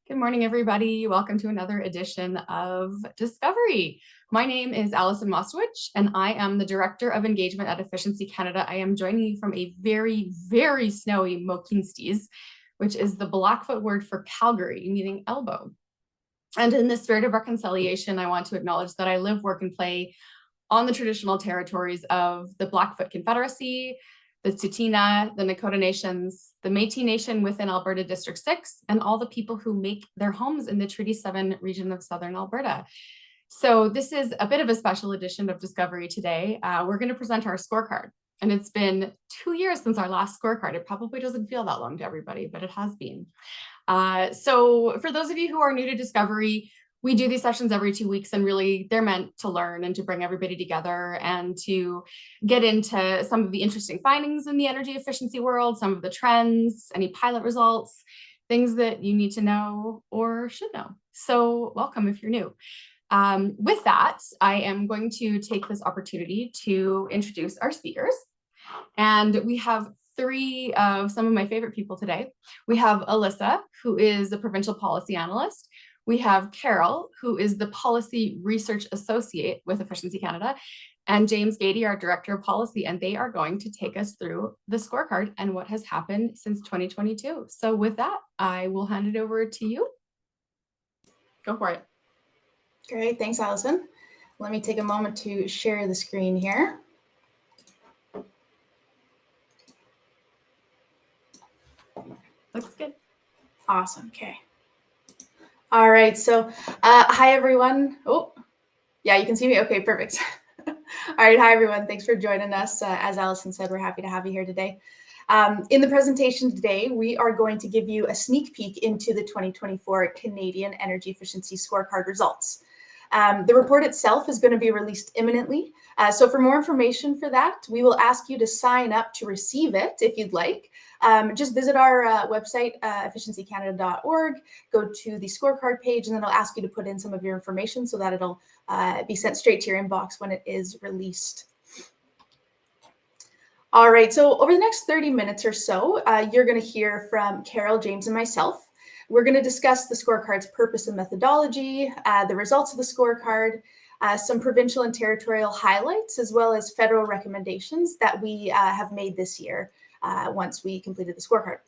Good morning, everybody. Welcome to another edition of Discovery. My name is Allison Mostowich, and I am the Director of Engagement at Efficiency Canada. I am joining you from a very, very snowy Mohkinstsis, which is the Blackfoot word for Calgary, meaning elbow. And in the spirit of reconciliation, I want to acknowledge that I live, work, and play on the traditional territories of the Blackfoot Confederacy, the Tsuut'ina, the Nakota Nations, the Métis Nation within Alberta District 6, and all the people who make their homes in the Treaty 7 region of Southern Alberta. So this is a bit of a special edition of Discovery today. We're going to present our scorecard. And it's been 2 years since our last scorecard. It probably doesn't feel that long to everybody, but it has been. So for those of you who are new to Discovery, we do these sessions every 2 weeks, and really they're meant to learn and to bring everybody together and to get into some of the interesting findings in the energy efficiency world, some of the trends, any pilot results, things that you need to know or should know. So welcome if you're new. With that, I am going to take this opportunity to introduce our speakers. And we have three of some of my favorite people today. We have Alyssa, who is a provincial policy analyst. We have Carol, who is the Policy Research Associate with Efficiency Canada, and James Gady, our Director of Policy, and they are going to take us through the scorecard and what has happened since 2022. So with that, I will hand it over to you. Go for it. Great, thanks, Allison. Let me take a moment to share the screen here. Looks good. Awesome, okay. All right, so hi, everyone. Oh, yeah, you can see me? Okay, perfect. All right, hi, everyone. Thanks for joining us. As Allison said, we're happy to have you here today. In the presentation today, we are going to give you a sneak peek into the 2024 Canadian Energy Efficiency Scorecard results. The report itself is going to be released imminently. So for more information for that, we will ask you to sign up to receive it if you'd like. Just visit our website, efficiencycanada.org, go to the scorecard page, and then it'll ask you to put in some of your information so that it'll be sent straight to your inbox when it is released. All right, so over the next 30 minutes or so, you're going to hear from Carol, James, and myself. We're going to discuss the scorecard's purpose and methodology, the results of the scorecard, some provincial and territorial highlights, as well as federal recommendations that we have made this year once we completed the scorecard.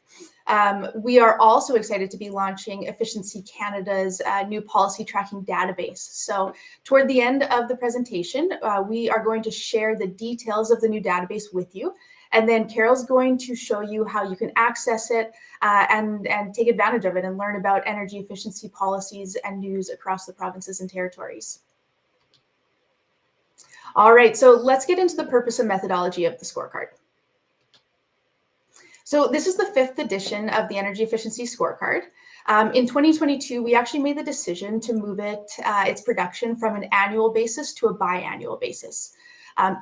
We are also excited to be launching Efficiency Canada's new policy tracking database. So toward the end of the presentation, we are going to share the details of the new database with you. And then Carol's going to show you how you can access it and take advantage of it and learn about energy efficiency policies and news across the provinces and territories. All right, so let's get into the purpose and methodology of the scorecard. So this is the 5th edition of the Energy Efficiency Scorecard. In 2022, we actually made the decision to move its production from an annual basis to a biannual basis.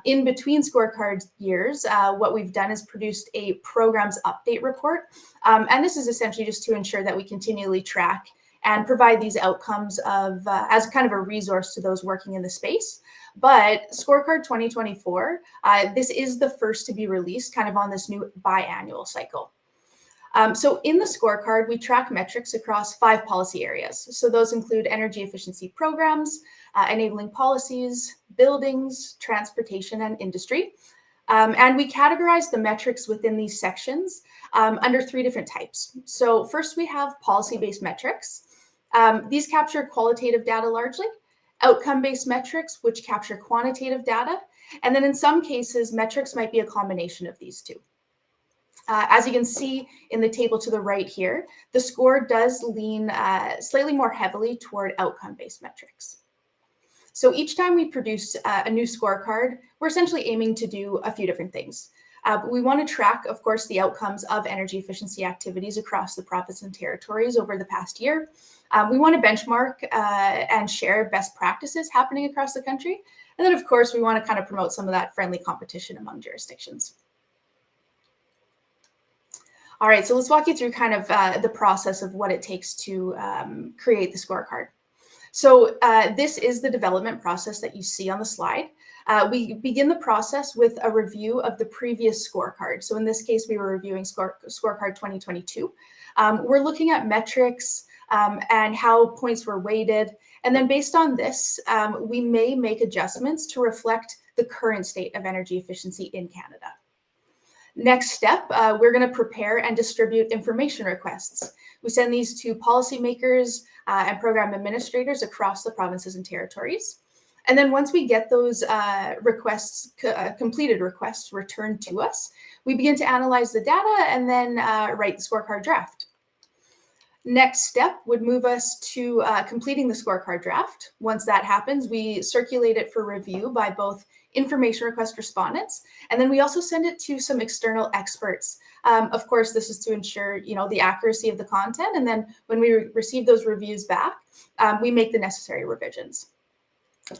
In between scorecard years, what we've done is produced a programs update report. And this is essentially just to ensure that we continually track and provide these outcomes as kind of a resource to those working in the space. But Scorecard 2024, this is the first to be released kind of on this new biannual cycle. So in the scorecard, we track metrics across 5 policy areas. So those include energy efficiency programs, enabling policies, buildings, transportation, and industry. And we categorize the metrics within these sections under 3 different types. So first, we have policy-based metrics. These capture qualitative data largely, outcome-based metrics, which capture quantitative data, and then in some cases, metrics might be a combination of these two. As you can see in the table to the right here, the score does lean slightly more heavily toward outcome-based metrics. So each time we produce a new scorecard, we're essentially aiming to do a few different things. We want to track, of course, the outcomes of energy efficiency activities across the province and territories over the past year. We want to benchmark and share best practices happening across the country. And then, of course, we want to kind of promote some of that friendly competition among jurisdictions. All right, so let's walk you through kind of the process of what it takes to create the scorecard. So this is the development process that you see on the slide. We begin the process with a review of the previous scorecard. So in this case, we were reviewing scorecard 2022. We're looking at metrics and how points were weighted. And then based on this, we may make adjustments to reflect the current state of energy efficiency in Canada. Next step, we're going to prepare and distribute information requests. We send these to policymakers and program administrators across the provinces and territories. And then once we get those completed requests returned to us, we begin to analyze the data and then write the scorecard draft. Next step would move us to completing the scorecard draft. Once that happens, we circulate it for review by both information request respondents, and then we also send it to some external experts. Of course, this is to ensure the accuracy of the content, and then when we receive those reviews back, we make the necessary revisions.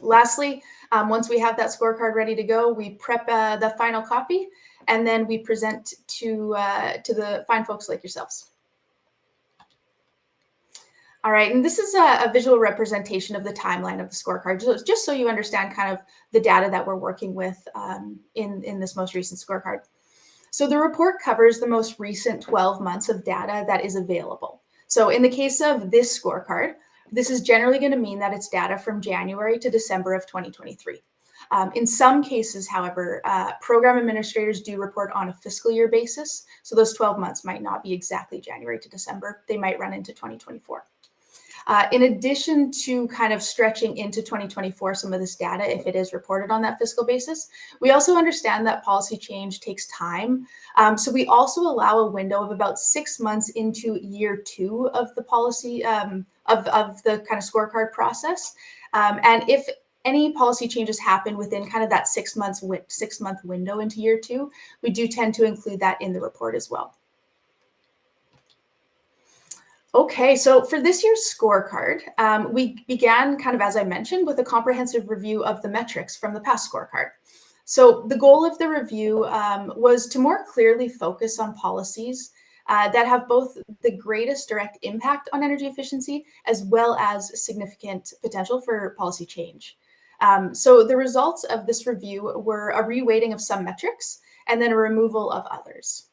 Lastly, once we have that scorecard ready to go, we prep the final copy, and then we present to the fine folks like yourselves. All right, and this is a visual representation of the timeline of the scorecard, just so you understand kind of the data that we're working with in this most recent scorecard. So the report covers the most recent 12 months of data that is available. So in the case of this scorecard, this is generally going to mean that it's data from January to December of 2023. In some cases, however, program administrators do report on a fiscal year basis. So those 12 months might not be exactly January to December. They might run into 2024. In addition to kind of stretching into 2024, some of this data, if it is reported on that fiscal basis, we also understand that policy change takes time. So we also allow a window of about 6 months into year 2 of the policy, of the kind of scorecard process. And if any policy changes happen within kind of that 6 month window into year 2, we do tend to include that in the report as well. Okay, so for this year's scorecard, we began kind of, as I mentioned, with a comprehensive review of the metrics from the past scorecard. So the goal of the review was to more clearly focus on policies that have both the greatest direct impact on energy efficiency as well as significant potential for policy change. So the results of this review were a reweighting of some metrics and then a removal of others.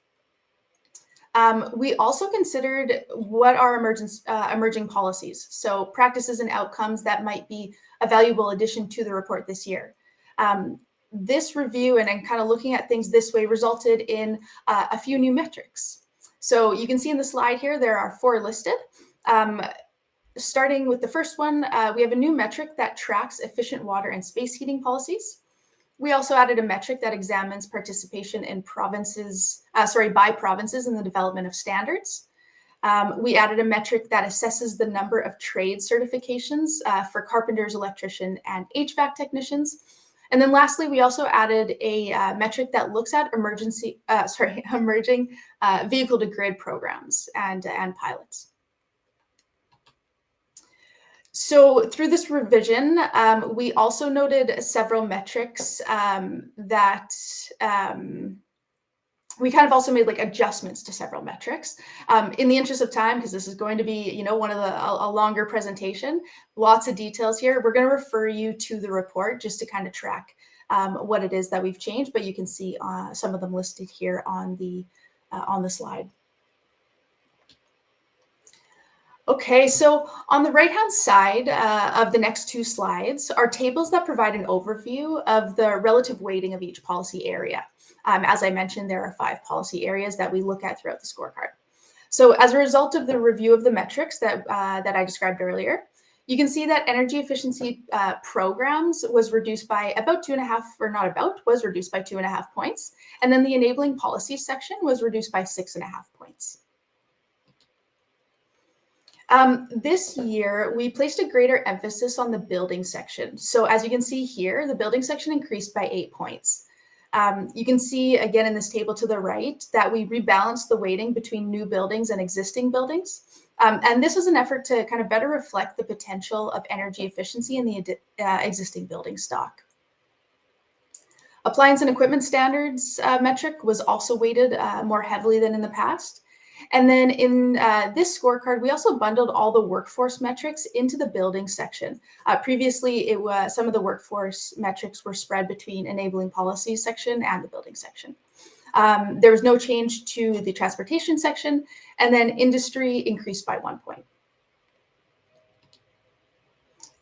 We also considered what are emerging policies, so practices and outcomes that might be a valuable addition to the report this year. This review and kind of looking at things this way resulted in a few new metrics. So you can see in the slide here, there are 4 listed. Starting with the first one, we have a new metric that tracks efficient water and space heating policies. We also added a metric that examines participation in by provinces in the development of standards. We added a metric that assesses the number of trade certifications for carpenters, electricians, and HVAC technicians. And then lastly, we also added a metric that looks at emerging vehicle-to-grid programs and pilots. So through this revision, we also noted several metrics that we kind of also made like adjustments to several metrics. In the interest of time, because this is going to be, one of a longer presentation, lots of details here. We're going to refer you to the report just to kind of track what it is that we've changed, but you can see some of them listed here on the slide. Okay, so on the right-hand side of the next 2 slides are tables that provide an overview of the relative weighting of each policy area. As I mentioned, there are 5 policy areas that we look at throughout the scorecard. So as a result of the review of the metrics that I described earlier, you can see that energy efficiency programs was reduced by was reduced by 2.5 points. And then the enabling policies section was reduced by 6.5 points. This year, we placed a greater emphasis on the building section. So as you can see here, the building section increased by 8 points. You can see again in this table to the right that we rebalanced the weighting between new buildings and existing buildings. And this was an effort to kind of better reflect the potential of energy efficiency in the existing building stock. Appliance and equipment standards metric was also weighted more heavily than in the past. And then in this scorecard, we also bundled all the workforce metrics into the building section. Previously, it was some of the workforce metrics were spread between enabling policies section and the building section. There was no change to the transportation section, and then industry increased by 1 point.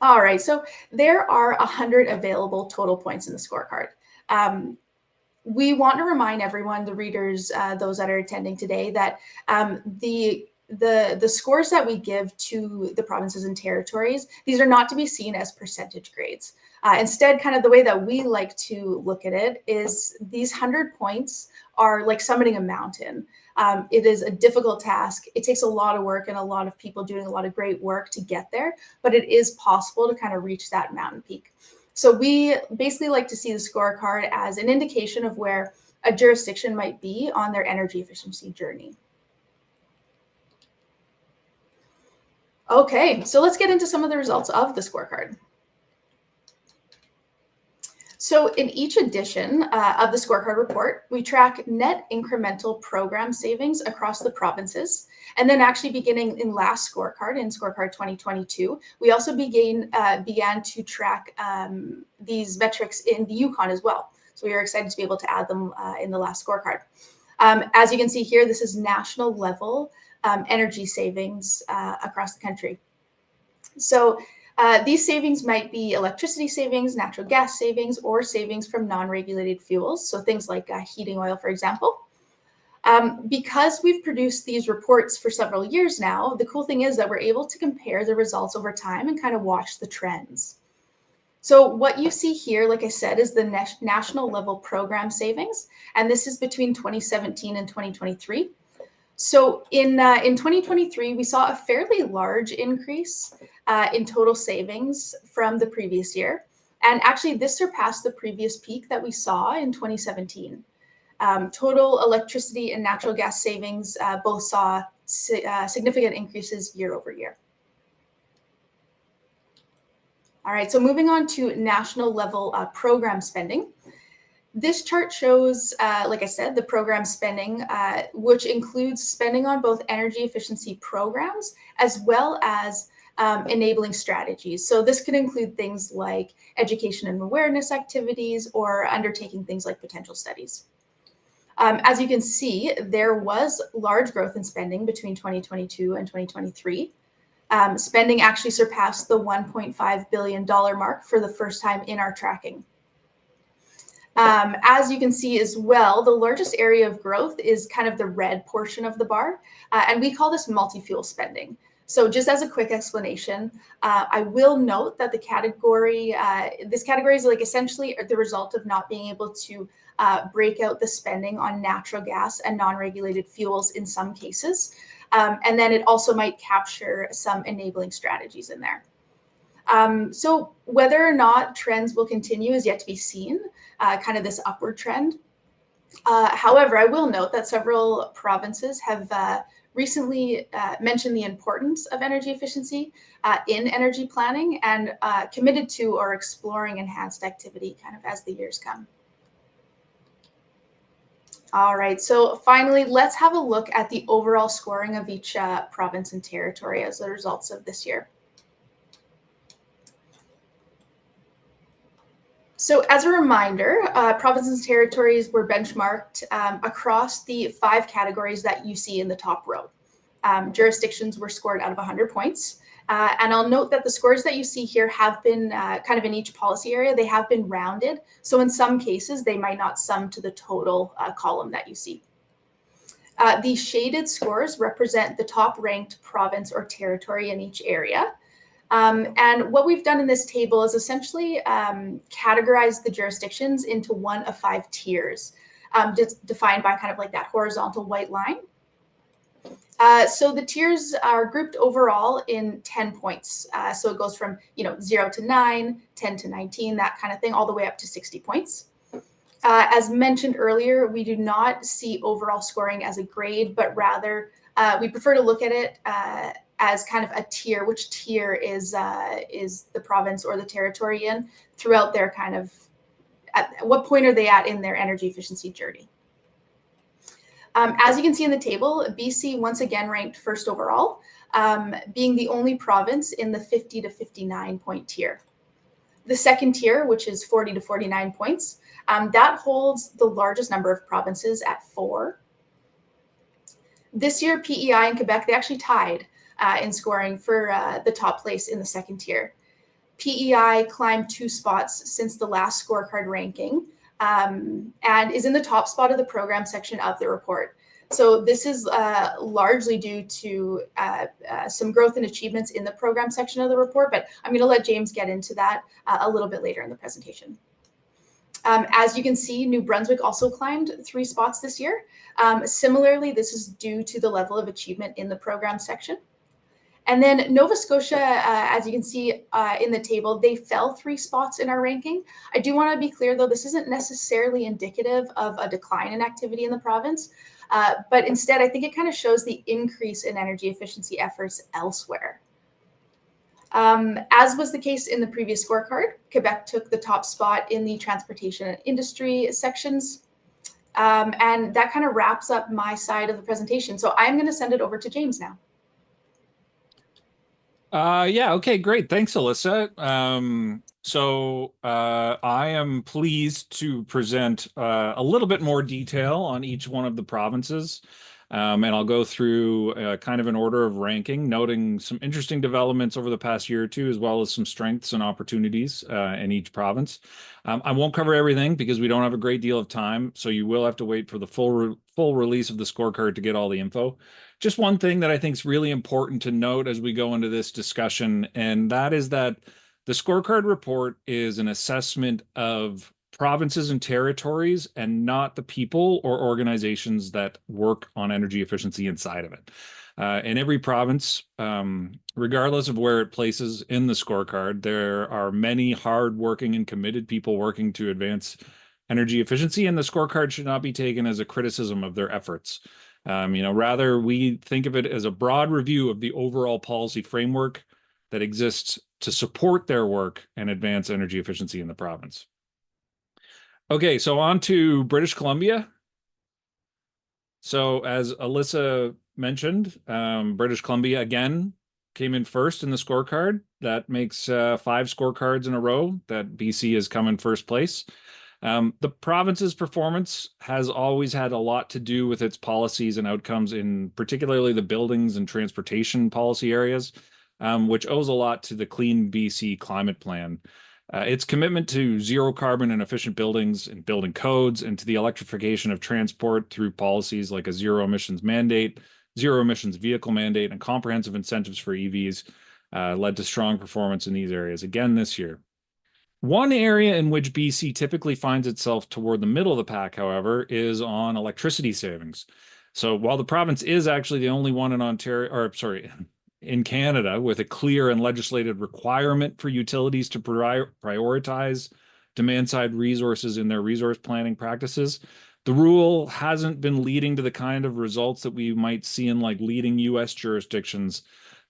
All right, so there are 100 available total points in the scorecard. We want to remind everyone, the readers, those that are attending today, that the scores that we give to the provinces and territories, these are not to be seen as percentage grades. Instead, kind of the way that we like to look at it is these 100 points are like summiting a mountain. It is a difficult task. It takes a lot of work and a lot of people doing a lot of great work to get there, but it is possible to kind of reach that mountain peak. So we basically like to see the scorecard as an indication of where a jurisdiction might be on their energy efficiency journey. Okay, so let's get into some of the results of the scorecard. So in each edition of the scorecard report, we track net incremental program savings across the provinces. And then actually beginning in last scorecard, in scorecard 2022, we also began to track these metrics in the Yukon as well. So we are excited to be able to add them in the last scorecard. As you can see here, this is national level energy savings across the country. So these savings might be electricity savings, natural gas savings, or savings from non-regulated fuels. So things like heating oil, for example. Because we've produced these reports for several years now, the cool thing is that we're able to compare the results over time and kind of watch the trends. So what you see here, like I said, is the national level program savings. And this is between 2017 and 2023. So in 2023, we saw a fairly large increase in total savings from the previous year. And actually, this surpassed the previous peak that we saw in 2017. Total electricity and natural gas savings both saw significant increases year over year. All right, so moving on to national level program spending. This chart shows, like I said, the program spending, which includes spending on both energy efficiency programs as well as enabling strategies. So this could include things like education and awareness activities or undertaking things like potential studies. As you can see, there was large growth in spending between 2022 and 2023. Spending actually surpassed the $1.5 billion mark for the first time in our tracking. As you can see as well, the largest area of growth is kind of the red portion of the bar, and we call this multi-fuel spending. So just as a quick explanation, I will note that the category, this category is like essentially the result of not being able to break out the spending on natural gas and non-regulated fuels in some cases. And then it also might capture some enabling strategies in there. So whether or not trends will continue is yet to be seen, kind of this upward trend. However, I will note that several provinces have recently mentioned the importance of energy efficiency in energy planning and committed to or exploring enhanced activity kind of as the years come. All right, so finally, let's have a look at the overall scoring of each province and territory as the results of this year. So as a reminder, provinces and territories were benchmarked across the 5 categories that you see in the top row. Jurisdictions were scored out of 100 points. And I'll note that the scores that you see here have been kind of in each policy area, they have been rounded. So in some cases, they might not sum to the total column that you see. The shaded scores represent the top ranked province or territory in each area. And what we've done in this table is essentially categorize the jurisdictions into one of 5 tiers, defined by kind of like that horizontal white line. So the tiers are grouped overall in 10 points. So it goes from 0 to 9, 10 to 19, that kind of thing, all the way up to 60 points. As mentioned earlier, we do not see overall scoring as a grade, but rather we prefer to look at it as kind of a tier. Which tier is the province or the territory in throughout their kind of, at what point are they at in their energy efficiency journey? As you can see in the table, BC once again ranked first overall, being the only province in the 50 to 59 point tier. The second tier, which is 40 to 49 points, that holds the largest number of provinces at 4. This year, PEI and Quebec, they actually tied in scoring for the top place in the second tier. PEI climbed 2 spots since the last scorecard ranking, and is in the top spot of the program section of the report. So this is largely due to some growth and achievements in the program section of the report, but I'm going to let James get into that a little bit later in the presentation. As you can see, New Brunswick also climbed 3 spots this year. Similarly, this is due to the level of achievement in the program section. And then Nova Scotia, as you can see in the table, they fell 3 spots in our ranking. I do want to be clear, though, this isn't necessarily indicative of a decline in activity in the province, but instead, I think it kind of shows the increase in energy efficiency efforts elsewhere. As was the case in the previous scorecard, Quebec took the top spot in the transportation and industry sections. And that kind of wraps up my side of the presentation. So I'm going to send it over to James now. Yeah, okay, great. Thanks, Alyssa. I am pleased to present a little bit more detail on each one of the provinces. And I'll go through kind of an order of ranking, noting some interesting developments over the past year or two, as well as some strengths and opportunities in each province. I won't cover everything because we don't have a great deal of time, so you will have to wait for the full release of the scorecard to get all the info. Just one thing that I think is really important to note as we go into this discussion, and that is that the scorecard report is an assessment of provinces and territories and not the people or organizations that work on energy efficiency inside of it. In every province, regardless of where it places in the scorecard, there are many hardworking and committed people working to advance energy efficiency, and the scorecard should not be taken as a criticism of their efforts. Rather, we think of it as a broad review of the overall policy framework that exists to support their work and advance energy efficiency in the province. Okay, so on to British Columbia. So as Alyssa mentioned, British Columbia again came in first in the scorecard. That makes 5 scorecards in a row that BC has come in first place. The province's performance has always had a lot to do with its policies and outcomes in particularly the buildings and transportation policy areas, which owes a lot to the Clean BC climate plan. Its commitment to zero carbon and efficient buildings and building codes, and to the electrification of transport through policies like a zero emissions mandate, zero emissions vehicle mandate, and comprehensive incentives for EVs led to strong performance in these areas again this year. One area in which BC typically finds itself toward the middle of the pack, however, is on electricity savings. So while the province is actually the only one in Canada with a clear and legislated requirement for utilities to prioritize demand-side resources in their resource planning practices, the rule hasn't been leading to the kind of results that we might see in like leading US jurisdictions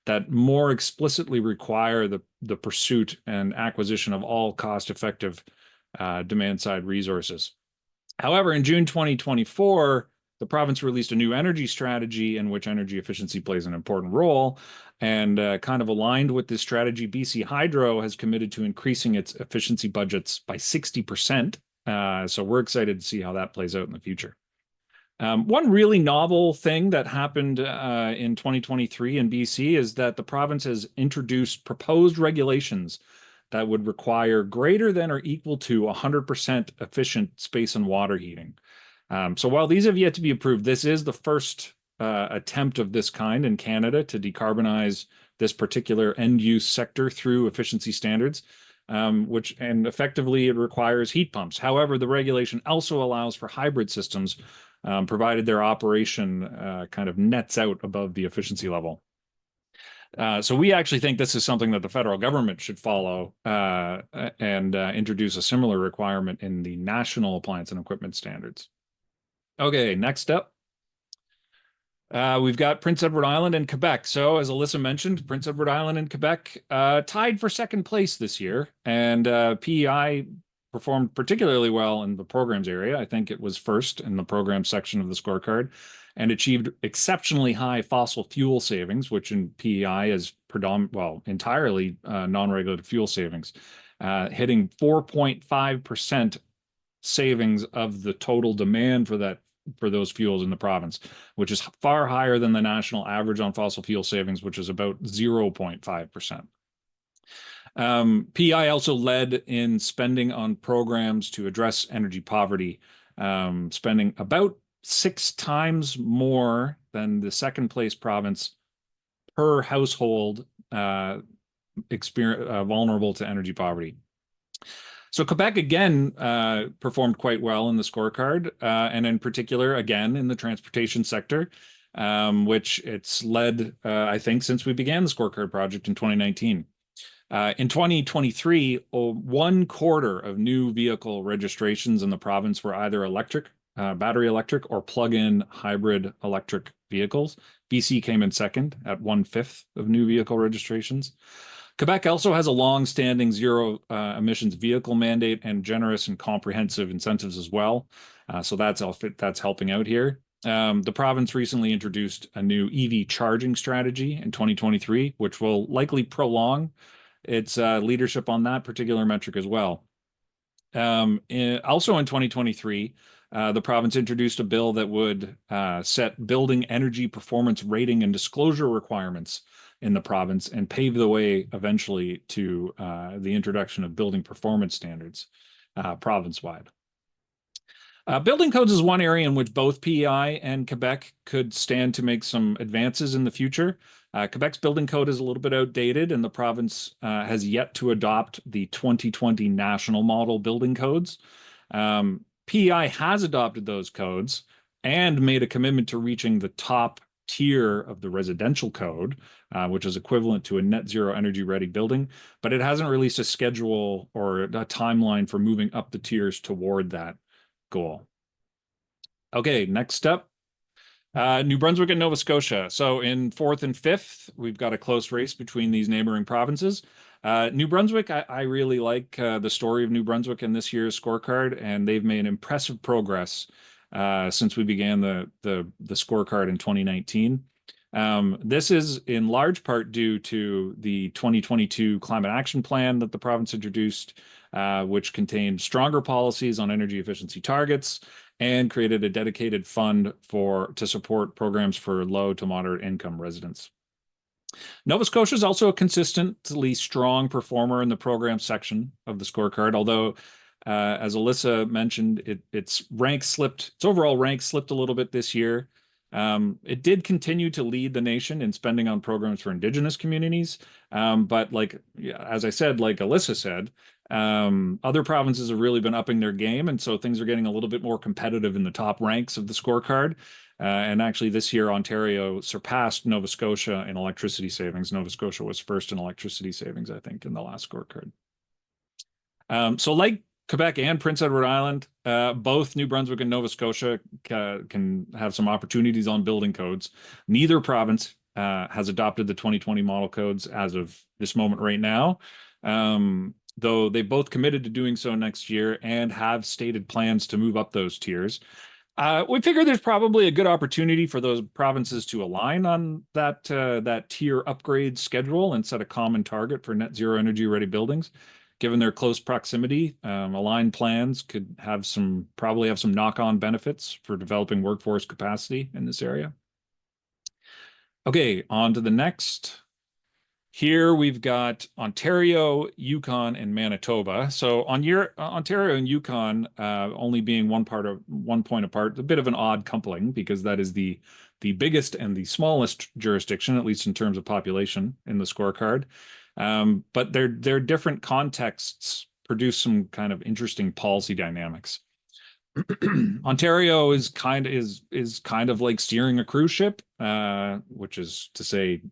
that more explicitly require the pursuit and acquisition of all cost-effective demand-side resources. However, in June 2024, the province released a new energy strategy in which energy efficiency plays an important role, and kind of aligned with this strategy, BC Hydro has committed to increasing its efficiency budgets by 60%. So we're excited to see how that plays out in the future. One really novel thing that happened in 2023 in BC is that the province has introduced proposed regulations that would require greater than or equal to 100% efficient space and water heating. So while these have yet to be approved, this is the first attempt of this kind in Canada to decarbonize this particular end-use sector through efficiency standards, and effectively it requires heat pumps. However, the regulation also allows for hybrid systems, provided their operation kind of nets out above the efficiency level. So we actually think this is something that the federal government should follow and introduce a similar requirement in the national appliance and equipment standards. Okay, next up, we've got Prince Edward Island and Quebec. So as Alyssa mentioned, Prince Edward Island and Quebec tied for second place this year, and PEI performed particularly well in the programs area. I think it was first in the program section of the scorecard and achieved exceptionally high fossil fuel savings, which in PEI is entirely non-regulated fuel savings, hitting 4.5% savings of the total demand for those fuels in the province, which is far higher than the national average on fossil fuel savings, which is about 0.5%. PEI also led in spending on programs to address energy poverty, spending about 6 times more than the second place province per household vulnerable to energy poverty. So Quebec again performed quite well in the scorecard, and in particular, again, in the transportation sector, which it's led, I think, since we began the scorecard project in 2019. In 2023, 1/4 of new vehicle registrations in the province were either electric, battery electric, or plug-in hybrid electric vehicles. BC came in second at 1/5 of new vehicle registrations. Quebec also has a long-standing zero emissions vehicle mandate and generous and comprehensive incentives as well. So that's helping out here. The province recently introduced a new EV charging strategy in 2023, which will likely prolong its leadership on that particular metric as well. Also in 2023, the province introduced a bill that would set building energy performance rating and disclosure requirements in the province and pave the way eventually to the introduction of building performance standards province-wide. Building codes is one area in which both PEI and Quebec could stand to make some advances in the future. Quebec's building code is a little bit outdated, and the province has yet to adopt the 2020 national model building codes. PEI has adopted those codes and made a commitment to reaching the top tier of the residential code, which is equivalent to a net zero energy ready building, but it hasn't released a schedule or a timeline for moving up the tiers toward that goal. Okay, next up, New Brunswick and Nova Scotia. So in 4th and 5th, we've got a close race between these neighboring provinces. New Brunswick, I really like the story of New Brunswick in this year's scorecard, and they've made impressive progress since we began the scorecard in 2019. This is in large part due to the 2022 Climate Action Plan that the province introduced, which contained stronger policies on energy efficiency targets and created a dedicated fund to support programs for low to moderate income residents. Nova Scotia is also a consistently strong performer in the program section of the scorecard, although as Alyssa mentioned, its overall rank slipped a little bit this year. It did continue to lead the nation in spending on programs for Indigenous communities, but as I said, like Alyssa said, other provinces have really been upping their game, and so things are getting a little bit more competitive in the top ranks of the scorecard. And actually this year, Ontario surpassed Nova Scotia in electricity savings. Nova Scotia was first in electricity savings, I think, in the last scorecard. So like Quebec and Prince Edward Island, both New Brunswick and Nova Scotia can have some opportunities on building codes. Neither province has adopted the 2020 model codes as of this moment right now, though they both committed to doing so next year and have stated plans to move up those tiers. We figure there's probably a good opportunity for those provinces to align on that tier upgrade schedule and set a common target for net zero energy ready buildings. Given their close proximity, aligned plans could probably have some knock-on benefits for developing workforce capacity in this area. Okay, on to the next. Here we've got Ontario, Yukon, and Manitoba. So Ontario and Yukon only being one point apart, a bit of an odd coupling because that is the biggest and the smallest jurisdiction, at least in terms of population, in the scorecard. But their different contexts produce some kind of interesting policy dynamics. Ontario is kind of like steering a cruise ship, which is to say,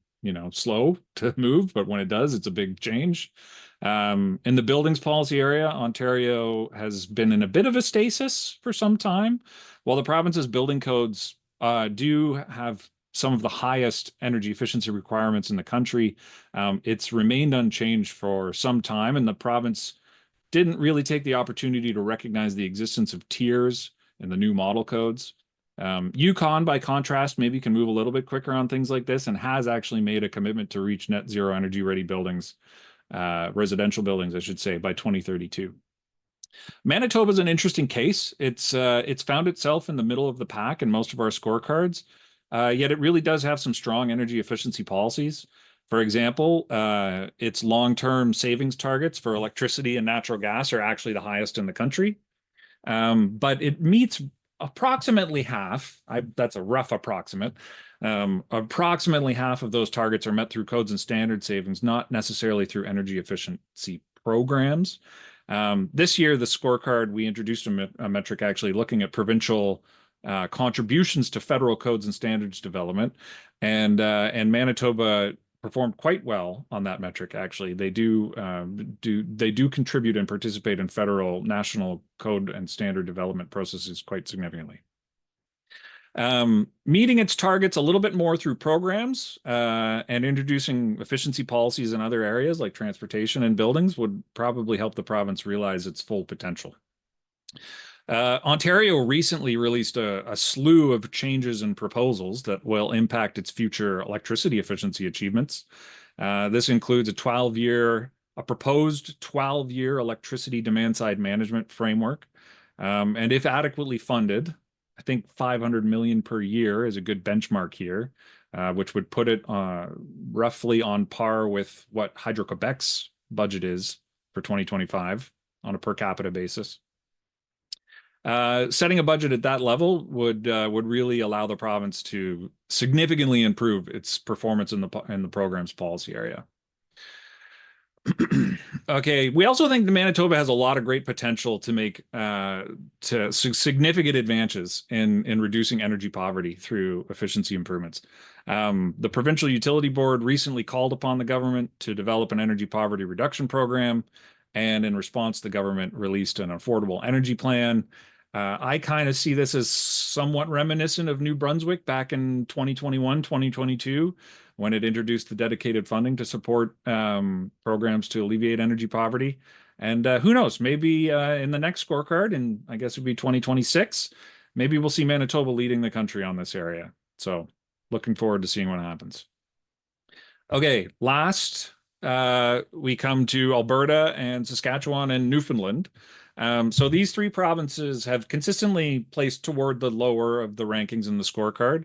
slow to move, but when it does, it's a big change. In the buildings policy area, Ontario has been in a bit of a stasis for some time. While the province's building codes do have some of the highest energy efficiency requirements in the country, it's remained unchanged for some time, and the province didn't really take the opportunity to recognize the existence of tiers in the new model codes. Yukon, by contrast, maybe can move a little bit quicker on things like this and has actually made a commitment to reach net zero energy ready buildings, residential buildings, I should say, by 2032. Manitoba is an interesting case. It's found itself in the middle of the pack in most of our scorecards, yet it really does have some strong energy efficiency policies. For example, its long-term savings targets for electricity and natural gas are actually the highest in the country. But it meets approximately half, that's a rough approximate, approximately half of those targets are met through codes and standard savings, not necessarily through energy efficiency programs. This year, the scorecard, we introduced a metric actually looking at provincial contributions to federal codes and standards development, and Manitoba performed quite well on that metric. Actually, they do contribute and participate in federal national code and standard development processes quite significantly. Meeting its targets a little bit more through programs and introducing efficiency policies in other areas like transportation and buildings would probably help the province realize its full potential. Ontario recently released a slew of changes and proposals that will impact its future electricity efficiency achievements. This includes a proposed 12-year electricity demand-side management framework. And if adequately funded, I think 500 million per year is a good benchmark here, which would put it roughly on par with what Hydro-Quebec's budget is for 2025 on a per capita basis. Setting a budget at that level would really allow the province to significantly improve its performance in the program's policy area. Okay, we also think the Manitoba has a lot of great potential to make significant advances in reducing energy poverty through efficiency improvements. The Provincial Utility Board recently called upon the government to develop an energy poverty reduction program, and in response, the government released an affordable energy plan. I kind of see this as somewhat reminiscent of New Brunswick back in 2021, 2022, when it introduced the dedicated funding to support programs to alleviate energy poverty. And who knows, maybe in the next scorecard, and I guess it would be 2026, maybe we'll see Manitoba leading the country on this area. So looking forward to seeing what happens. Okay, last, we come to Alberta and Saskatchewan and Newfoundland. So these three provinces have consistently placed toward the lower of the rankings in the scorecard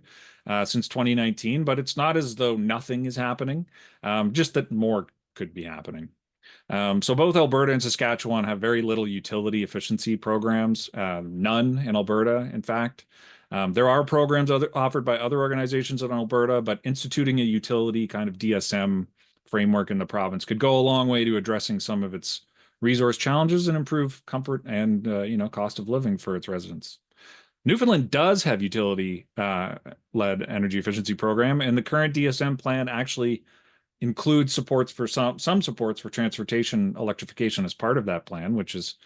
since 2019, but it's not as though nothing is happening, just that more could be happening. So both Alberta and Saskatchewan have very little utility efficiency programs, none in Alberta, in fact. There are programs offered by other organizations in Alberta, but instituting a utility kind of DSM framework in the province could go a long way to addressing some of its resource challenges and improve comfort and cost of living for its residents. Newfoundland does have utility led energy efficiency program, and the current DSM plan actually includes supports for some supports for transportation electrification as part of that plan, which is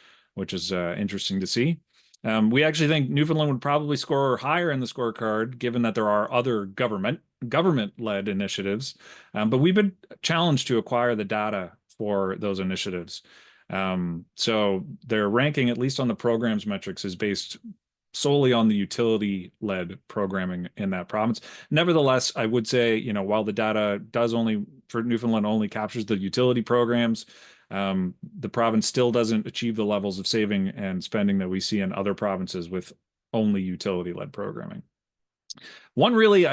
interesting to see. We actually think Newfoundland would probably score higher in the scorecard, given that there are other government-led initiatives, but we've been challenged to acquire the data for those initiatives. So their ranking, at least on the programs metrics, is based solely on the utility-led programming in that province. Nevertheless, I would say, while the data for Newfoundland only captures the utility programs, the province still doesn't achieve the levels of saving and spending that we see in other provinces with only utility-led programming. One really,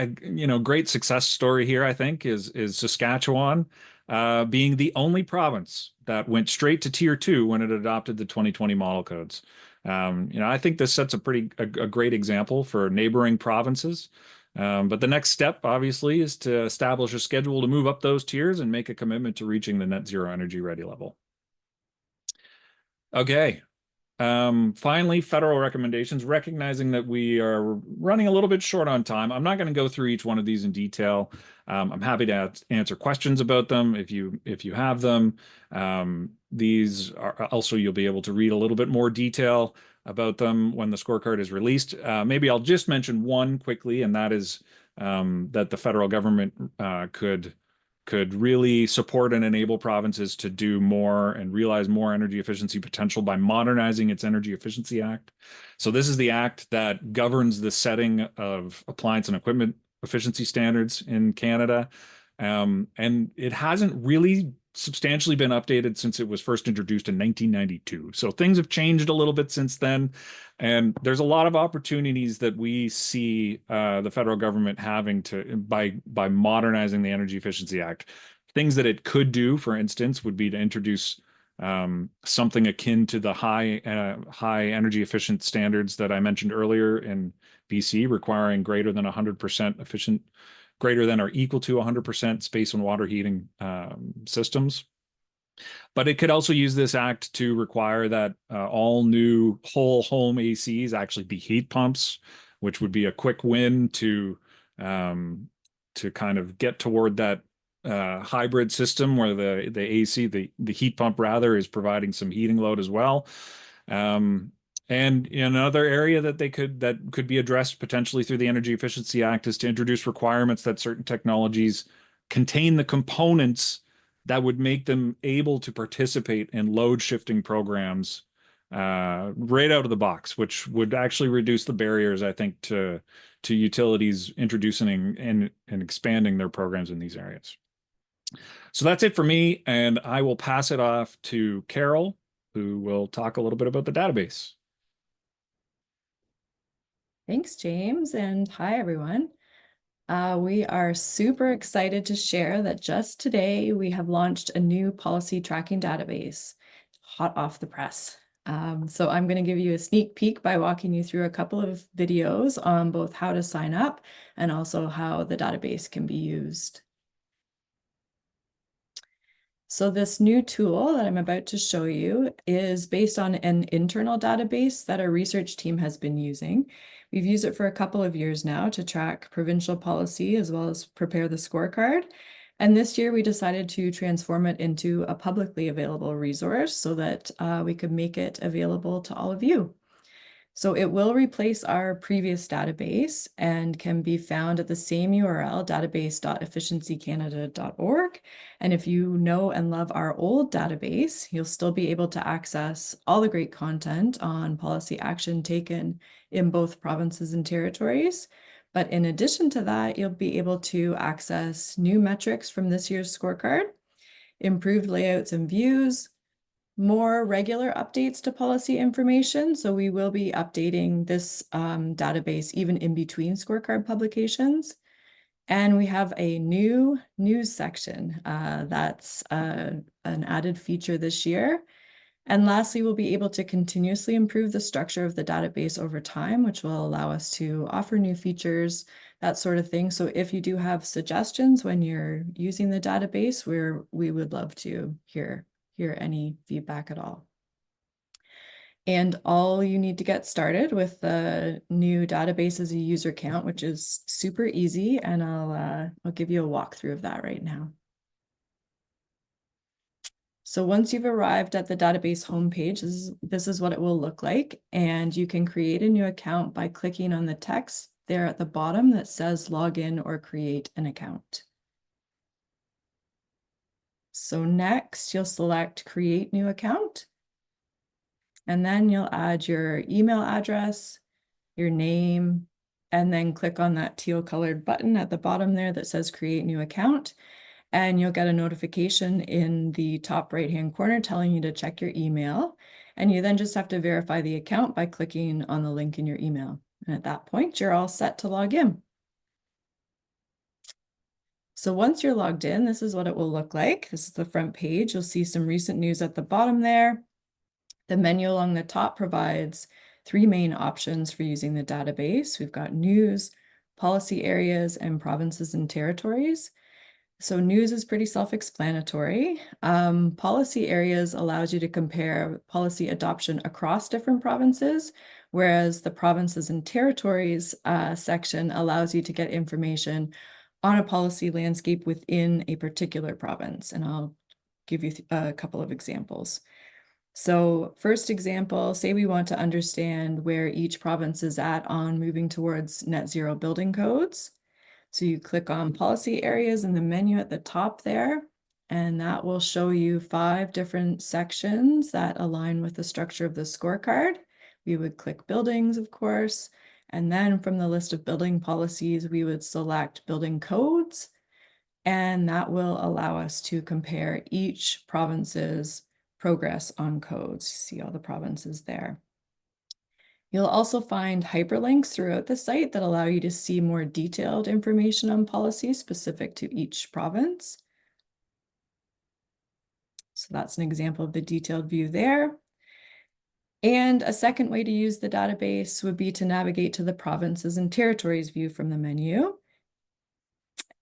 great success story here, I think, is Saskatchewan being the only province that went straight to Tier 2 when it adopted the 2020 model codes. I think this sets a great example for neighboring provinces. But the next step, obviously, is to establish a schedule to move up those tiers and make a commitment to reaching the net zero energy ready level. Okay. Finally, federal recommendations, recognizing that we are running a little bit short on time. I'm not going to go through each one of these in detail. I'm happy to answer questions about them if you have them. These are also, you'll be able to read a little bit more detail about them when the scorecard is released. Maybe I'll just mention one quickly, and that is that the federal government could could really support and enable provinces to do more and realize more energy efficiency potential by modernizing its Energy Efficiency Act. So this is the act that governs the setting of appliance and equipment efficiency standards in Canada. And it hasn't really substantially been updated since it was first introduced in 1992. So things have changed a little bit since then. And there's a lot of opportunities that we see the federal government having to by modernizing the Energy Efficiency Act. Things that it could do, for instance, would be to introduce something akin to the high energy efficient standards that I mentioned earlier in BC, requiring greater than 100% efficient, greater than or equal to 100% space and water heating systems. But it could also use this act to require that all new whole home ACs actually be heat pumps, which would be a quick win to kind of get toward that hybrid system where the AC, the heat pump rather, is providing some heating load as well. And another area that could be addressed potentially through the Energy Efficiency Act is to introduce requirements that certain technologies contain the components that would make them able to participate in load shifting programs right out of the box, which would actually reduce the barriers, I think, to utilities introducing and expanding their programs in these areas. So that's it for me, and I will pass it off to Carol, who will talk a little bit about the database. Thanks, James, and hi, everyone. We are super excited to share that just today we have launched a new policy tracking database, hot off the press. So I'm going to give you a sneak peek by walking you through a couple of videos on both how to sign up and also how the database can be used. So this new tool that I'm about to show you is based on an internal database that our research team has been using. We've used it for a couple of years now to track provincial policy as well as prepare the scorecard. And this year we decided to transform it into a publicly available resource so that we could make it available to all of you. So it will replace our previous database and can be found at the same URL, database.efficiencycanada.org. And if you know and love our old database, you'll still be able to access all the great content on policy action taken in both provinces and territories. But in addition to that, you'll be able to access new metrics from this year's scorecard, improved layouts and views, more regular updates to policy information. So we will be updating this database even in between scorecard publications. And we have a new news section that's an added feature this year. And lastly, we'll be able to continuously improve the structure of the database over time, which will allow us to offer new features, that sort of thing. So if you do have suggestions when you're using the database, we would love to hear any feedback at all. And all you need to get started with the new database is a user count, which is super easy. And I'll give you a walkthrough of that right now. So once you've arrived at the database homepage, this is what it will look like. And you can create a new account by clicking on the text there at the bottom that says login or create an account. So next you'll select create new account, and then you'll add your email address, your name, and then click on that teal colored button at the bottom there that says create new account. And you'll get a notification in the top right-hand corner telling you to check your email. And you then just have to verify the account by clicking on the link in your email. And at that point, you're all set to log in. So once you're logged in, this is what it will look like. This is the front page. You'll see some recent news at the bottom there. The menu along the top provides three main options for using the database. We've got news, policy areas, and provinces and territories. So news is pretty self-explanatory. Policy areas allows you to compare policy adoption across different provinces, whereas the provinces and territories section allows you to get information on a policy landscape within a particular province. And I'll give you a couple of examples. So first example, say we want to understand where each province is at on moving towards net zero building codes. So you click on policy areas in the menu at the top there, and that will show you 5 different sections that align with the structure of the scorecard. We would click buildings, of course, and then from the list of building policies, we would select building codes, and that will allow us to compare each province's progress on codes. See all the provinces there. You'll also find hyperlinks throughout the site that allow you to see more detailed information on policies specific to each province. So that's an example of the detailed view there. And a second way to use the database would be to navigate to the provinces and territories view from the menu.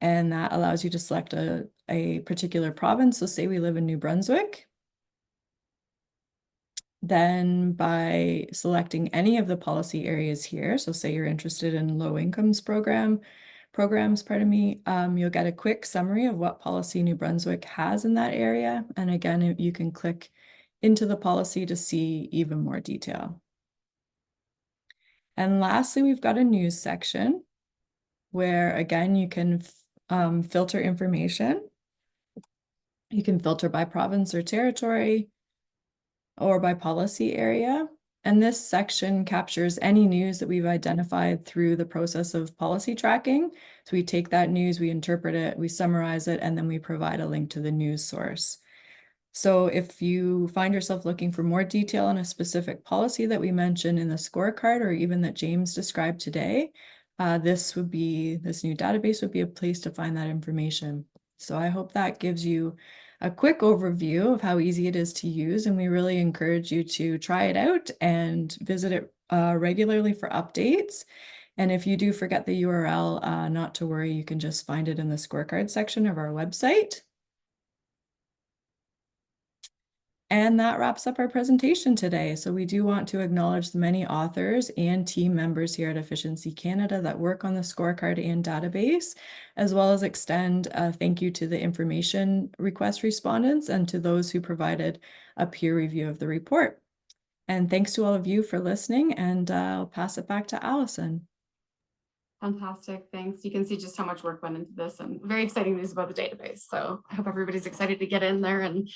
And that allows you to select a particular province. So say we live in New Brunswick. Then by selecting any of the policy areas here, so say you're interested in low incomes programs, you'll get a quick summary of what policy New Brunswick has in that area. And again, you can click into the policy to see even more detail. And lastly, we've got a news section where again, you can filter information. You can filter by province or territory or by policy area. And this section captures any news that we've identified through the process of policy tracking. So we take that news, we interpret it, we summarize it, and then we provide a link to the news source. So if you find yourself looking for more detail on a specific policy that we mentioned in the scorecard, or even that James described today, this new database would be a place to find that information. So I hope that gives you a quick overview of how easy it is to use, and we really encourage you to try it out and visit it regularly for updates. And if you do forget the URL, not to worry, you can just find it in the scorecard section of our website. And that wraps up our presentation today. So we do want to acknowledge the many authors and team members here at Efficiency Canada that work on the scorecard and database, as well as extend a thank you to the information request respondents and to those who provided a peer review of the report. And thanks to all of you for listening, and I'll pass it back to Allison. Fantastic, thanks. You can see just how much work went into this, and very exciting news about the database. So I hope everybody's excited to get in there and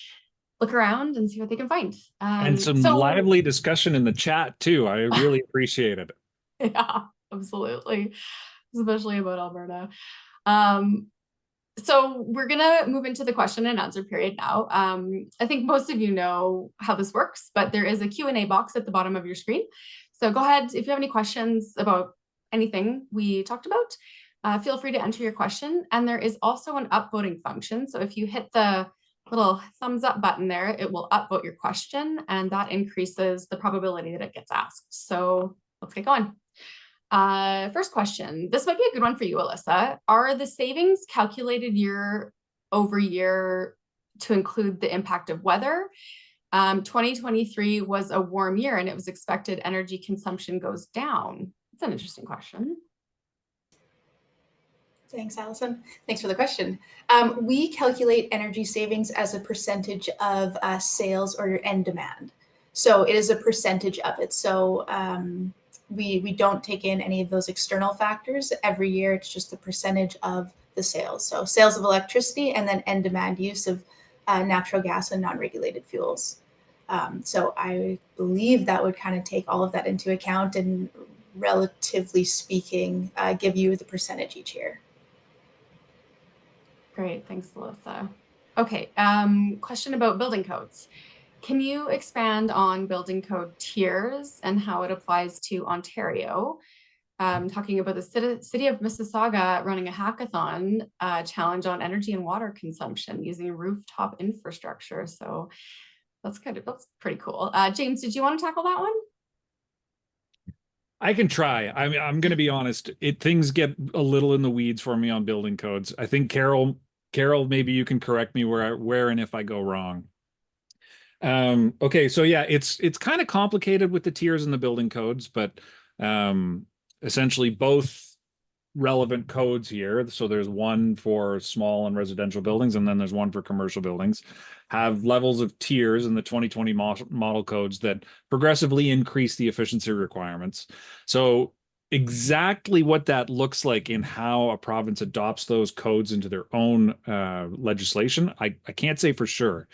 look around and see what they can find. And some lively discussion in the chat too. I really appreciate it. Yeah, absolutely. Especially about Alberta. So we're gonna move into the question and answer period now. I think most of you know how this works, but there is a Q&A box at the bottom of your screen. So go ahead, if you have any questions about anything we talked about, feel free to enter your question. And there is also an upvoting function. So if you hit the little thumbs up button there, it will upvote your question, and that increases the probability that it gets asked. So let's get going. First question. This might be a good one for you, Alyssa. Are the savings calculated year over year to include the impact of weather? 2023 was a warm year, and it was expected energy consumption goes down. That's an interesting question. Thanks, Allison. Thanks for the question. We calculate energy savings as a percentage of sales or end demand. So it is a percentage of it. So we don't take in any of those external factors. Every year, it's just the percentage of the sales. So sales of electricity and then end demand use of natural gas and non-regulated fuels. So I believe that would kind of take all of that into account and, relatively speaking, give you the percentage each year. Great, thanks, Alyssa. Okay, question about building codes. Can you expand on building code tiers and how it applies to Ontario? Talking about the city of Mississauga running a hackathon challenge on energy and water consumption using rooftop infrastructure. So that's pretty cool. James, did you want to tackle that one? I can try. I'm going to be honest. Things get a little in the weeds for me on building codes. I think Carol, maybe you can correct me where and if I go wrong. Okay, so yeah, it's kind of complicated with the tiers and the building codes, but essentially both relevant codes here. So there's one for small and residential buildings, and then there's one for commercial buildings, have levels of tiers in the 2020 model codes that progressively increase the efficiency requirements. So exactly what that looks like in how a province adopts those codes into their own legislation, I can't say for sure.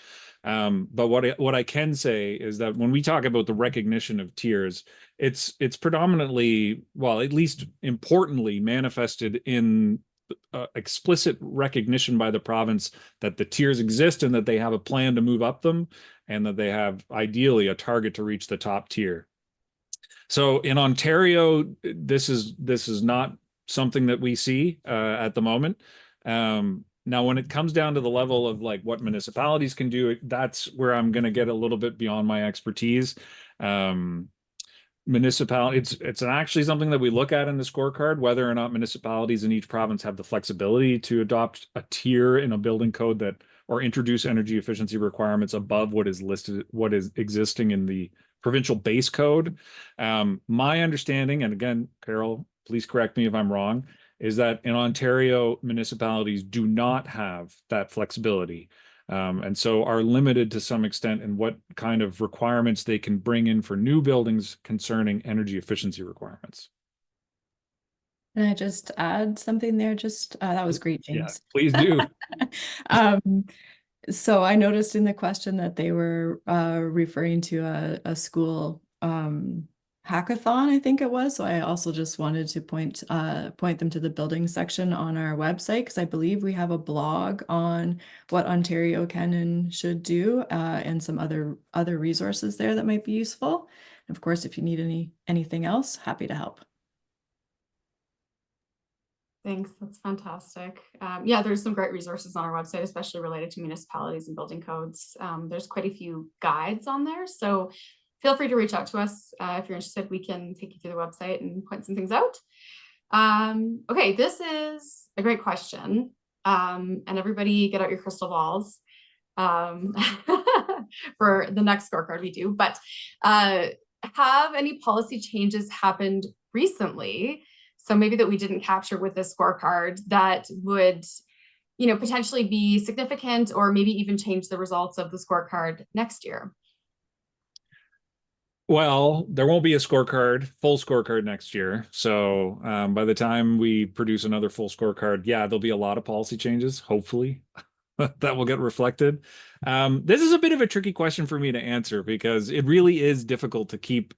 But what I can say is that when we talk about the recognition of tiers, it's predominantly, well, at least importantly, manifested in explicit recognition by the province that the tiers exist and that they have a plan to move up them, and that they have ideally a target to reach the top tier. So in Ontario, this is not something that we see at the moment. Now, when it comes down to the level of like what municipalities can do, that's where I'm going to get a little bit beyond my expertise. It's actually something that we look at in the scorecard, whether or not municipalities in each province have the flexibility to adopt a tier in a building code that, or introduce energy efficiency requirements above what is listed, what is existing in the provincial base code. My understanding, and again, Carol, please correct me if I'm wrong, is that in Ontario, municipalities do not have that flexibility. And so are limited to some extent in what kind of requirements they can bring in for new buildings concerning energy efficiency requirements. Can I just add something there? That was great, Yeah, James. please do. So I noticed in the question that they were referring to a school hackathon, I think it was. So I also just wanted to point them to the building section on our website, because I believe we have a blog on what Ontario can and should do, and some other resources there that might be useful. And of course, if you need anything else, happy to help. Thanks, that's fantastic. Yeah, there's some great resources on our website, especially related to municipalities and building codes. There's quite a few guides on there, so feel free to reach out to us if you're interested. We can take you through the website and point some things out. Okay, this is a great question, and everybody get out your crystal balls for the next scorecard we do. But have any policy changes happened recently? So maybe that we didn't capture with this scorecard that would, potentially be significant, or maybe even change the results of the scorecard next year? Well, there won't be a full scorecard next year. So by the time we produce another full scorecard, yeah, there'll be a lot of policy changes, hopefully, that will get reflected. This is a bit of a tricky question for me to answer, because it really is difficult to keep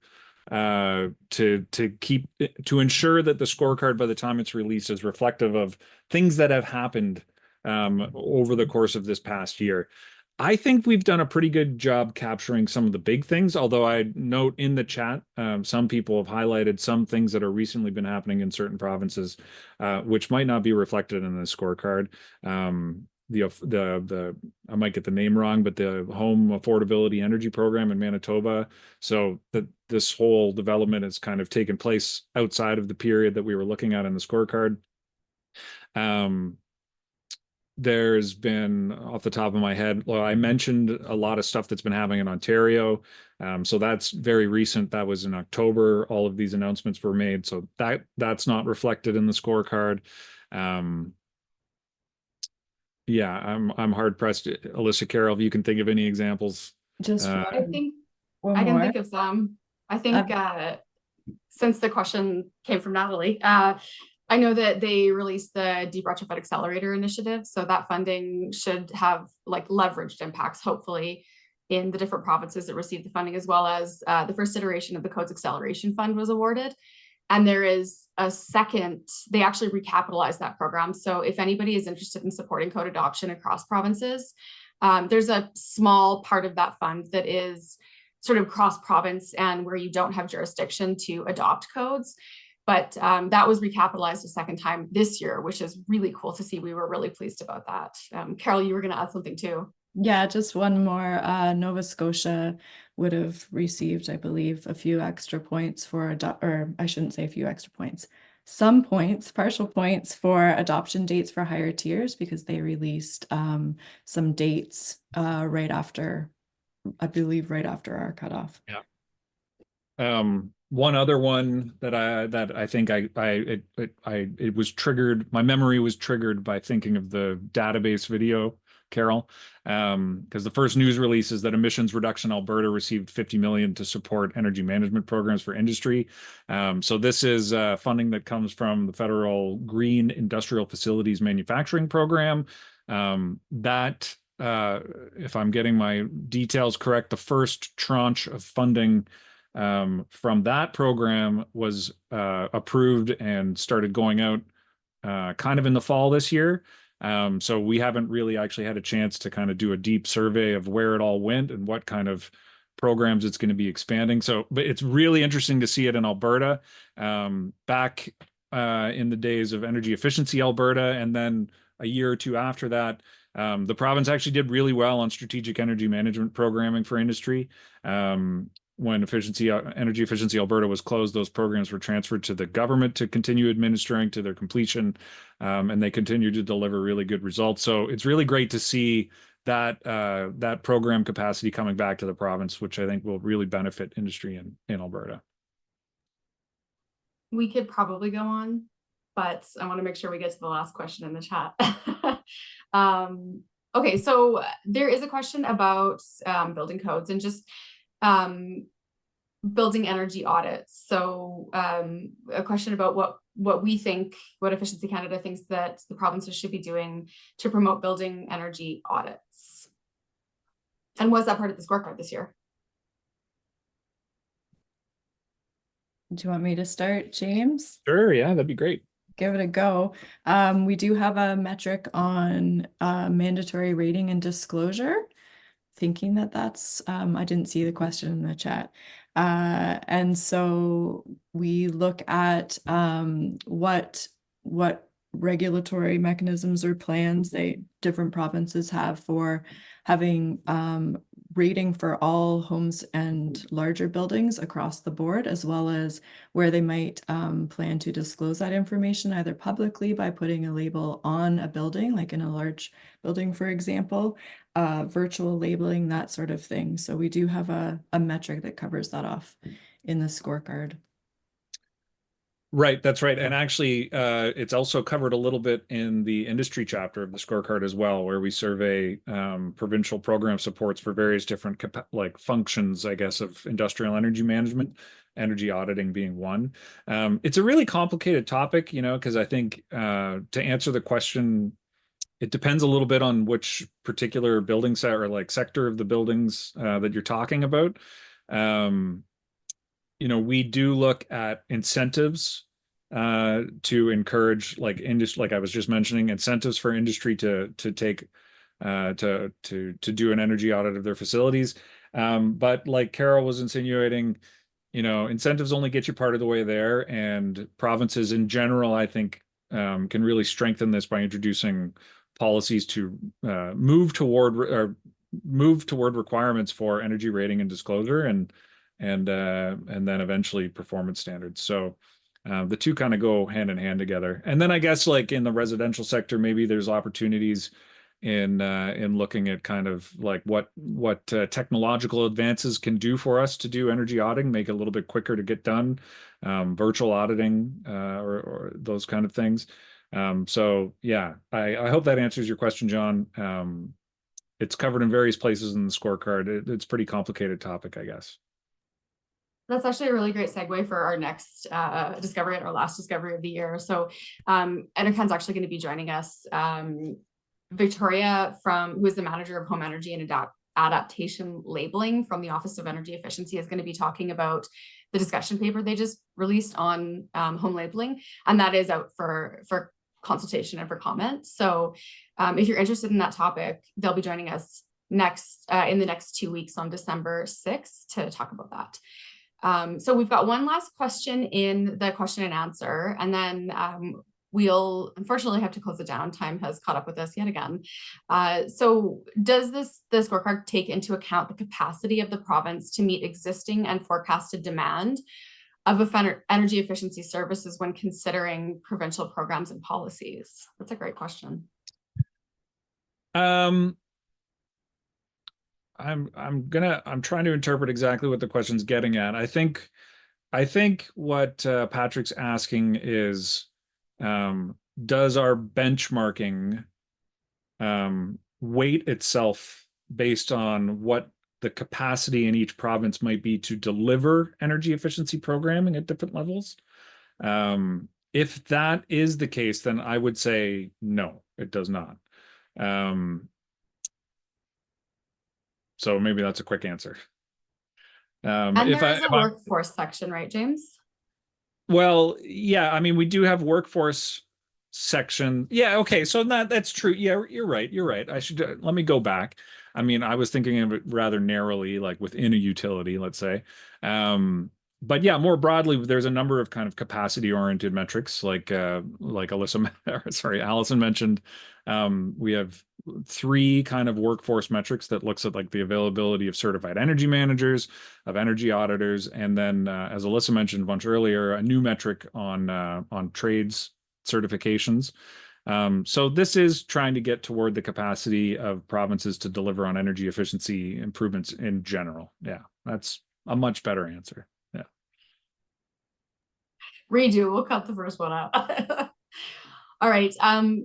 to ensure that the scorecard by the time it's released is reflective of things that have happened over the course of this past year. I think we've done a pretty good job capturing some of the big things, although I note in the chat, some people have highlighted some things that are recently been happening in certain provinces, which might not be reflected in the scorecard. I might get the name wrong, but the Home Affordability Energy Program in Manitoba. So this whole development has kind of taken place outside of the period that we were looking at in the scorecard. There's been, off the top of my head, well, I mentioned a lot of stuff that's been happening in Ontario. So that's very recent. That was in October. All of these announcements were made. So that's not reflected in the scorecard. Yeah, I'm hard pressed. Alyssa, Carol, if you can think of any examples. Just I think one I can more. think of some. I think since the question came from Natalie, I know that they released the Deep Retrofit Accelerator Initiative, so that funding should have like leveraged impacts, hopefully, in the different provinces that received the funding, as well as the first iteration of the Codes Acceleration Fund was awarded. And there is a second, they actually recapitalized that program. So if anybody is interested in supporting code adoption across provinces, there's a small part of that fund that is sort of cross province and where you don't have jurisdiction to adopt codes. But that was recapitalized a second time this year, which is really cool to see. We were really pleased about that. Carol, you were going to add something too. Yeah, just one more. Nova Scotia would have received, I believe, a few extra points for or I shouldn't say a few extra points, some points, partial points for adoption dates for higher tiers, because they released some dates right after, I believe, right after our cutoff. Yeah. One other one that I think it was triggered. My memory was triggered by thinking of the database video Carol, because the first news release is that Emissions Reduction Alberta received 50 million to support energy management programs for industry. So this is funding that comes from the federal Green Industrial Facilities Manufacturing Program. If I'm getting my details correct, the first tranche of funding from that program was approved and started going out kind of in the fall this year. So we haven't really actually had a chance to kind of do a deep survey of where it all went and what kind of programs it's going to be expanding. So, but it's really interesting to see it in Alberta. Back in the days of Energy Efficiency Alberta, and then a year or two after that, the province actually did really well on strategic energy management programming for industry. When Energy Efficiency Alberta was closed, those programs were transferred to the government to continue administering to their completion, and they continue to deliver really good results. So it's really great to see that that program capacity coming back to the province, which I think will really benefit industry in Alberta. We could probably go on, but I want to make sure we get to the last question in the chat. Okay, so there is a question about building codes and just building energy audits. So a question about what we think, what Efficiency Canada thinks that the provinces should be doing to promote building energy audits. And was that part of the scorecard this year? Do you want me to start, James? Sure, yeah, that'd be great. Give it a go. We do have a metric on mandatory rating and disclosure. Thinking that that's, I didn't see the question in the chat. And so we look at what regulatory mechanisms or plans different provinces have for having rating for all homes and larger buildings across the board, as well as where they might plan to disclose that information, either publicly by putting a label on a building, like in a large building, for example, virtual labeling, that sort of thing. So we do have a metric that covers that off in the scorecard. Right, that's right. And actually, it's also covered a little bit in the industry chapter of the scorecard as well, where we survey provincial program supports for various different functions, I guess, of industrial energy management, energy auditing being one. It's a really complicated topic, you know, because I think to answer the question, it depends a little bit on which particular building set or sector of the buildings that you're talking about. You know, we do look at incentives to encourage industry, like I was just mentioning, incentives for industry to take to do an energy audit of their facilities. But like Carol was insinuating, you know, incentives only get you part of the way there, and provinces in general, I think, can really strengthen this by introducing policies to move toward requirements for energy rating and disclosure, and then eventually performance standards. So the two kind of go hand in hand together. And then I guess like in the residential sector, maybe there's opportunities in looking at kind of like what technological advances can do for us to do energy auditing, make it a little bit quicker to get done, virtual auditing or those kind of things. So yeah, I hope that answers your question, John. It's covered in various places in the scorecard. It's a pretty complicated topic, I guess. That's actually a really great segue for our next discovery, our last discovery of the year. So Enercan's actually going to be joining us. Victoria, who is the manager of home energy and adaptation labeling from the Office of Energy Efficiency, is going to be talking about the discussion paper they just released on home labeling, and that is out for consultation and for comment. So if you're interested in that topic, they'll be joining us in the next 2 weeks on December 6th to talk about that. So we've got one last question in the question and answer, and then we'll unfortunately have to close it down. Time has caught up with us yet again. So does the scorecard take into account the capacity of the province to meet existing and forecasted demand of energy efficiency services when considering provincial programs and policies? That's a great question. I'm trying to interpret exactly what the question's getting at. I think what Patrick's asking is, does our benchmarking weight itself based on what the capacity in each province might be to deliver energy efficiency programming at different levels. If that is the case, then I would say no, it does not. So maybe that's a quick answer. And there is a workforce section, right, James? Well, yeah, I mean, we do have workforce section. Yeah, okay, so that's true. Yeah, you're right. You're right. I should let me go back. I mean, I was thinking of it rather narrowly, like within a utility, let's say. But yeah, more broadly, there's a number of kind of capacity-oriented metrics, like Alyssa, sorry, Allison mentioned. We have 3 kind of workforce metrics that looks at like the availability of certified energy managers, of energy auditors, and then as Alyssa mentioned a bunch earlier, a new metric on trades certifications. So this is trying to get toward the capacity of provinces to deliver on energy efficiency improvements in general. Yeah, that's a much better answer. Yeah. Redo, we'll cut the first one out. All right.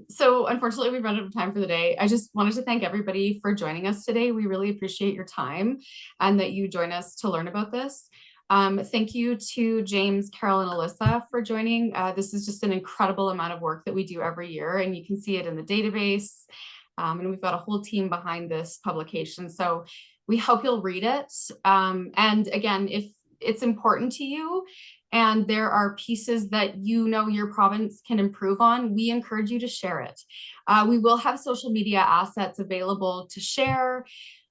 So unfortunately, we've run out of time for the day. I just wanted to thank everybody for joining us today. We really appreciate your time and that you join us to learn about this. Thank you to James, Carol, and Alyssa for joining. This is just an incredible amount of work that we do every year, and you can see it in the database. And we've got a whole team behind this publication. So we hope you'll read it. And again, if it's important to you, and there are pieces that you know your province can improve on, we encourage you to share it. We will have social media assets available to share.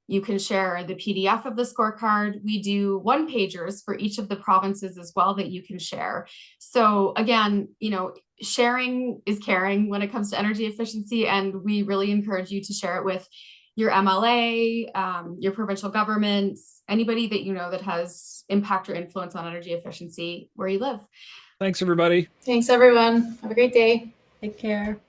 You can share the PDF of the scorecard. We do one-pagers for each of the provinces as well that you can share. So again, sharing is caring when it comes to energy efficiency, and we really encourage you to share it with your MLA, your provincial governments, anybody that you know that has impact or influence on energy efficiency where you live. Thanks, everybody. Thanks, everyone. Have a great day. Take care.